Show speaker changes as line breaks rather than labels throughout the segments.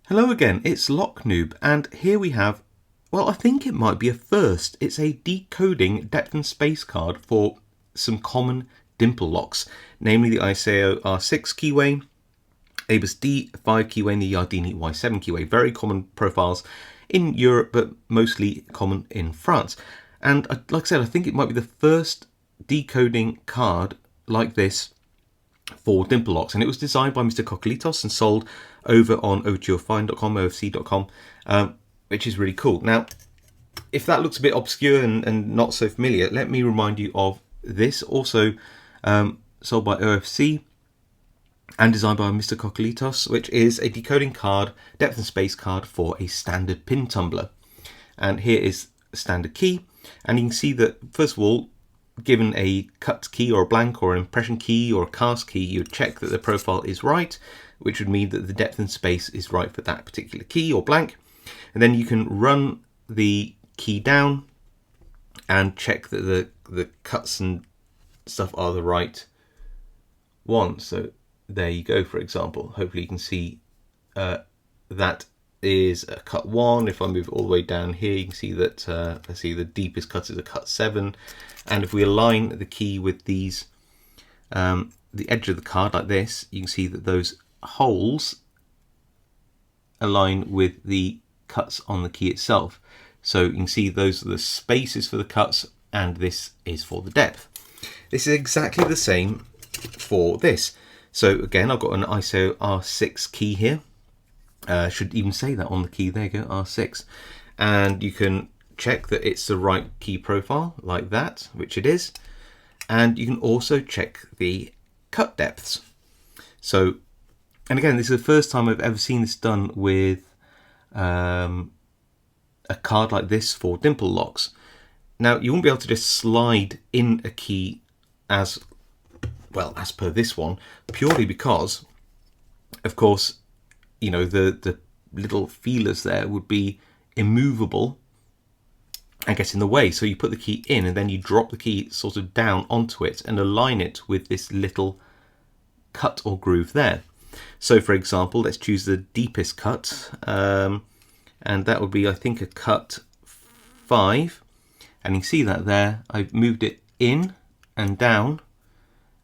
Hello again, it's LockNoob, and here we have, well, I think it might be a first. It's a decoding depth and space card for some common dimple locks, namely the ISAO R6 keyway, ABUS D5 keyway, and the Yardeni Y7 keyway. Very common profiles in Europe, but mostly common in France. And like I said, I think it might be the first decoding card like this for dimple locks, and it was designed by Mr. Kokelitos and sold over on OTOFine.com, OFC.com, which is really cool. Now, if that looks a bit obscure and not so familiar, let me remind you of this, also sold by OFC and designed by Mr. Kokelitos, which is a decoding card, depth and space card for a standard pin tumbler. And here is a standard key, and you can see that, first of all, given a cut key or a blank or an impression key or a cast key, you would check that the profile is right, which would mean that the depth and space is right for that particular key or blank. And then you can run the key down and check that the cuts and stuff are the right ones. So there you go, for example. Hopefully you can see that is a cut 1. If I move all the way down here, you can see that let's see, the deepest cut is a cut 7. And if we align the key with these, the edge of the card like this, you can see that those holes align with the cuts on the key itself. So you can see those are the spaces for the cuts, and this is for the depth. This is exactly the same for this. So again, I've got an ISO R6 key here. Should even say that on the key. There you go, R6. And you can check that it's the right key profile like that, which it is. And you can also check the cut depths. So, and again, this is the first time I've ever seen this done with a card like this for dimple locks. Now, you won't be able to just slide in a key as well as per this one, purely because, of course, you know, the little feelers there would be immovable and get in the way. So you put the key in and then you drop the key sort of down onto it and align it with this little cut or groove there. So for example, let's choose the deepest cut, and that would be, I think, a cut 5. And you can see that there, I've moved it in and down,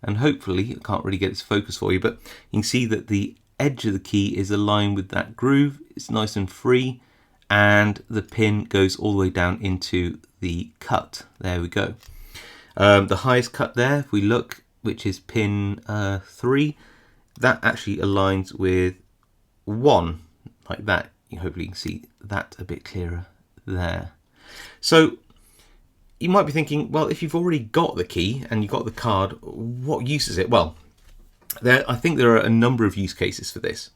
and hopefully, I can't really get its focus for you, but you can see that the edge of the key is aligned with that groove. It's nice and free, and the pin goes all the way down into the cut. There we go. The highest cut there, if we look, which is pin 3, that actually aligns with 1, like that. Hopefully you can see that a bit clearer there. So you might be thinking, well, if you've already got the key and you've got the card, what use is it? Well, I think there are a number of use cases for this.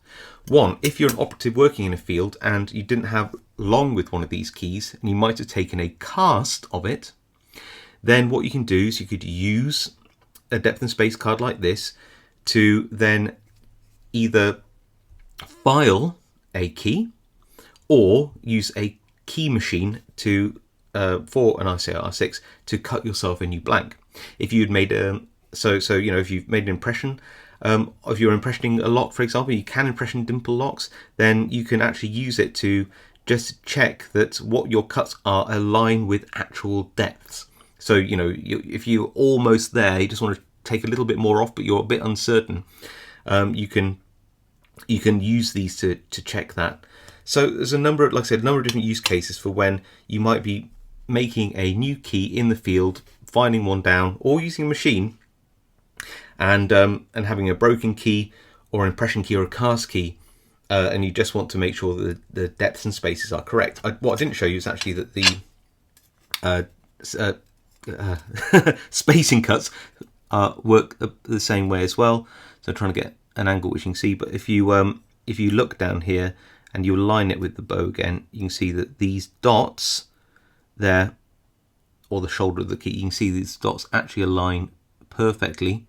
One, if you're an operative working in a field and you didn't have long with one of these keys and you might have taken a cast of it, then what you can do is you could use a depth and space card like this to then either file a key or use a key machine to for an ISAO R6 to cut yourself a new blank. If you'd made if you've made an impression, if you're impressioning a lock, for example, you can impression dimple locks, then you can actually use it to just check that what your cuts are align with actual depths. So, you know, if you're almost there, you just want to take a little bit more off, but you're a bit uncertain, you can use these to check that. So there's a number of, like I said, a number of different use cases for when you might be making a new key in the field, finding one down, or using a machine and having a broken key or an impression key or a cast key, and you just want to make sure that the depths and spaces are correct. What I didn't show you is actually that the spacing cuts work the same way as well. So I'm trying to get an angle which you can see, but if you look down here and you align it with the bow again, you can see that these dots there, or the shoulder of the key, you can see these dots actually align perfectly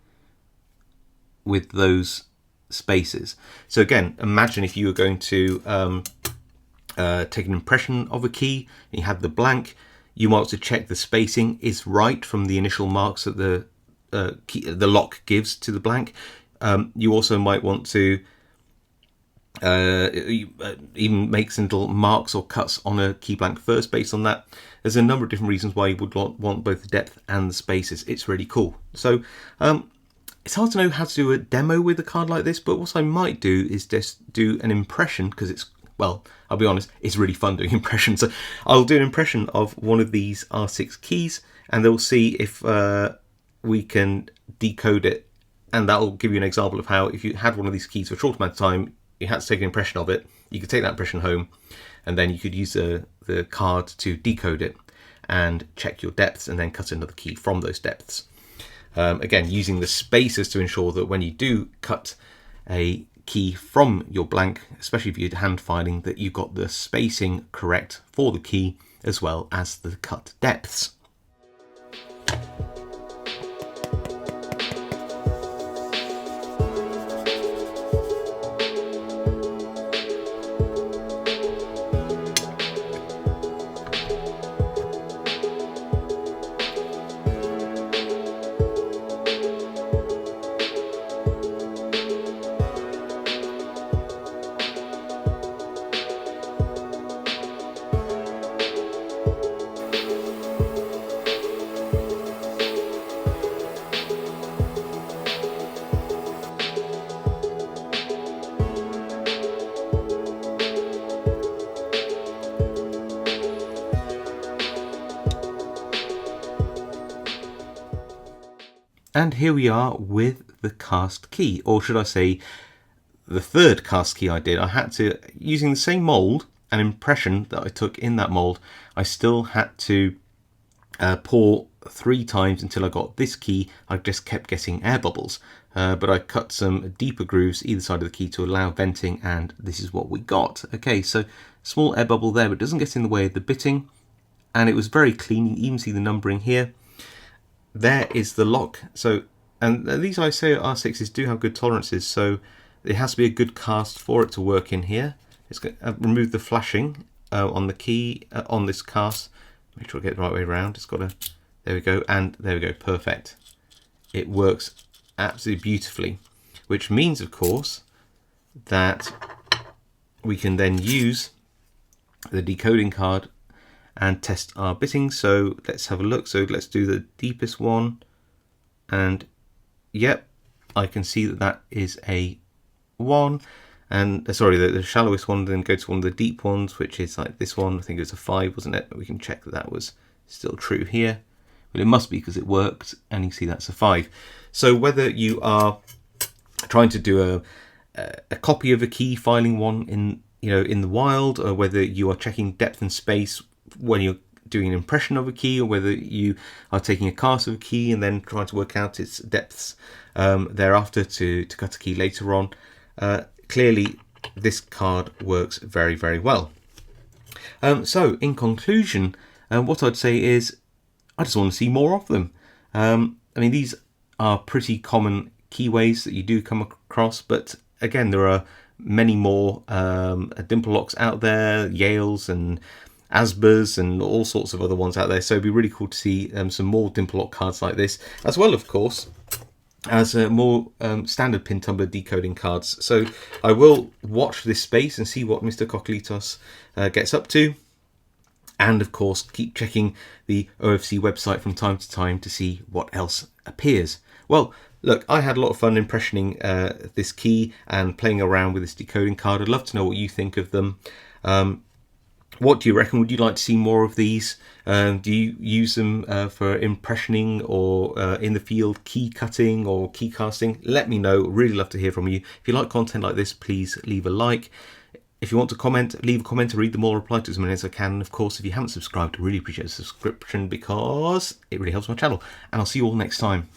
with those spaces. So again, imagine if you were going to take an impression of a key and you had the blank, you want to check the spacing is right from the initial marks that the lock gives to the blank. You also might want to It even makes little marks or cuts on a key blank first based on that. There's a number of different reasons why you would want both the depth and the spaces. It's really cool. So it's hard to know how to do a demo with a card like this, but what I might do is just do an impression, because it's, well, I'll be honest, it's really fun doing impressions. So I'll do an impression of one of these R6 keys, and they'll see if we can decode it, and that'll give you an example of how, if you had one of these keys for a short amount of time, you had to take an impression of it, you could take that impression home, and then you could use the card to decode it and check your depths and then cut another key from those depths. Again, using the spacers to ensure that when you do cut a key from your blank, especially if you're hand filing, that you got the spacing correct for the key as well as the cut depths. And here we are with the cast key, or should I say the third cast key I did. I had to, using the same mould and impression that I took in that mould, I still had to pour 3 times until I got this key. I just kept getting air bubbles, but I cut some deeper grooves either side of the key to allow venting, and this is what we got. Okay, so small air bubble there, but it doesn't get in the way of the bitting, and it was very clean. You can even see the numbering here. There is the lock. So, and these ISO R6s do have good tolerances, so it has to be a good cast for it to work in here. It's going to remove the flashing on the key on this cast. Make sure I get the right way around. It's got a, there we go, and there we go, perfect. It works absolutely beautifully, which means, of course, that we can then use the decoding card and test our bitting. So let's have a look. So let's do the deepest one, and yep, I can see that that is a 1, and sorry, the shallowest one. Then go to one of the deep ones, which is like this one. I think it was a 5, wasn't it? But we can check that that was still true here. Well, it must be because it worked, and you can see that's a 5. So whether you are trying to do a copy of a key, filing one in, you know, in the wild, or whether you are checking depth and space when you're doing an impression of a key, or whether you are taking a cast of a key and then trying to work out its depths thereafter to cut a key later on, clearly this card works very, very well. So in conclusion, what I'd say is I just want to see more of them. I mean, these are pretty common keyways that you do come across, but again, there are many more dimple locks out there, Yales and Asbas and all sorts of other ones out there. So it'd be really cool to see some more dimple lock cards like this, as well, of course, as more standard pin tumbler decoding cards. So I will watch this space and see what Mr. Kokelitos gets up to. And of course, keep checking the OFC website from time to time to see what else appears. Well, look, I had a lot of fun impressioning this key and playing around with this decoding card. I'd love to know what you think of them. What do you reckon? Would you like to see more of these? Do you use them for impressioning or in the field key cutting or key casting? Let me know. Really love to hear from you. If you like content like this, please leave a like. If you want to comment, leave a comment. I read them all, reply to as many as I can. And of course, if you haven't subscribed, I really appreciate a subscription because it really helps my channel. And I'll see you all next time.